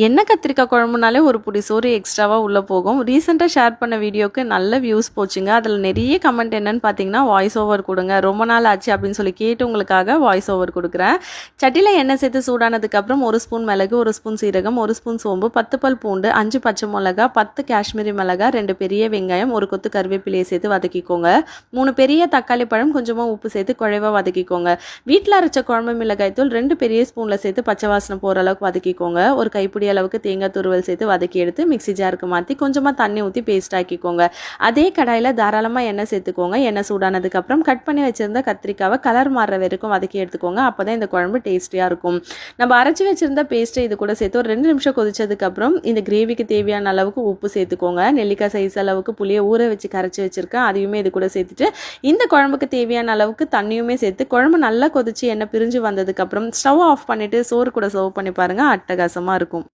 எண்ணெய் கத்திரிக்காய் குழம்புனாலே ஒரு புடி சோறு எக்ஸ்ட்ராவாக உள்ளே போகும். ரீசெண்டாக ஷேர் பண்ண வீடியோக்கு நல்ல வியூஸ் போச்சுங்க. அதில் நிறைய கமெண்ட் என்னன்னு பார்த்தீங்கன்னா, வாய்ஸ் ஓவர் கொடுங்க, ரொம்ப நாள் ஆச்சு அப்படின்னு சொல்லி கேட்டவங்களுக்காக வாய்ஸ் ஓவர் கொடுக்குறேன். சட்டியில் எண்ணெய் சேர்த்து சூடானதுக்கப்புறம் 1 ஸ்பூன் மிளகு, 1 ஸ்பூன் சீரகம், 1 ஸ்பூன் சோம்பு, 10 பல் பூண்டு, 5 பச்சை மிளகா, 10 காஷ்மீரி மிளகா, 2 பெரிய வெங்காயம், 1 கொத்து கருவேப்பிலையை சேர்த்து வதக்கிக்கோங்க. 3 பெரிய தக்காளி பழம், கொஞ்சமாக உப்பு சேர்த்து குழைவாக வதக்கிக்கோங்க. வீட்டில் அரைச்ச குழம்பு மிளகாய் தூள் 2 பெரிய ஸ்பூனில் சேர்த்து பச்சை வாசனை போகிற அளவுக்கு வதக்கிக்கோங்க. ஒரு கைப்பிடி அளவுக்கு தேங்காய் துருவல் சேர்த்து வதக்கி எடுத்து மிக்ஸி ஜாருக்கு மாற்றி கொஞ்சமாக தண்ணி ஊற்றி பேஸ்ட் ஆக்கிக்கோங்க. அதே கடாயில் தாராளமாக எண்ணெய் சேர்த்துக்கோங்க. எண்ணெய் சூடானதுக்கப்புறம் கட் பண்ணி வச்சிருந்த கத்திரிக்காவை கலர் மாறுற வரைக்கும் வதக்கி எடுத்துக்கோங்க. அப்போ தான் இந்த குழம்பு டேஸ்டியாக இருக்கும். நம்ம அரைச்சி வச்சிருந்த பேஸ்ட்டை இது கூட சேர்த்து ஒரு 2 நிமிஷம் கொதிச்சதுக்கப்புறம் இந்த கிரேவிக்கு தேவையான அளவுக்கு உப்பு சேர்த்துக்கோங்க. நெல்லிக்காய் சைஸ் அளவுக்கு புளியை ஊற வச்சு கரைச்சி வச்சிருக்கேன், அதையுமே இது கூட சேர்த்துட்டு இந்த குழம்புக்கு தேவையான அளவுக்கு தண்ணியுமே சேர்த்து குழம்பு நல்லா கொதிச்சு எண்ணெய் பிரிஞ்சு வந்ததுக்கப்புறம் ஸ்டவ் ஆஃப் பண்ணிவிட்டு சோறு கூட சர்வ் பண்ணி பாருங்கள், அட்டகாசமாக இருக்கும்.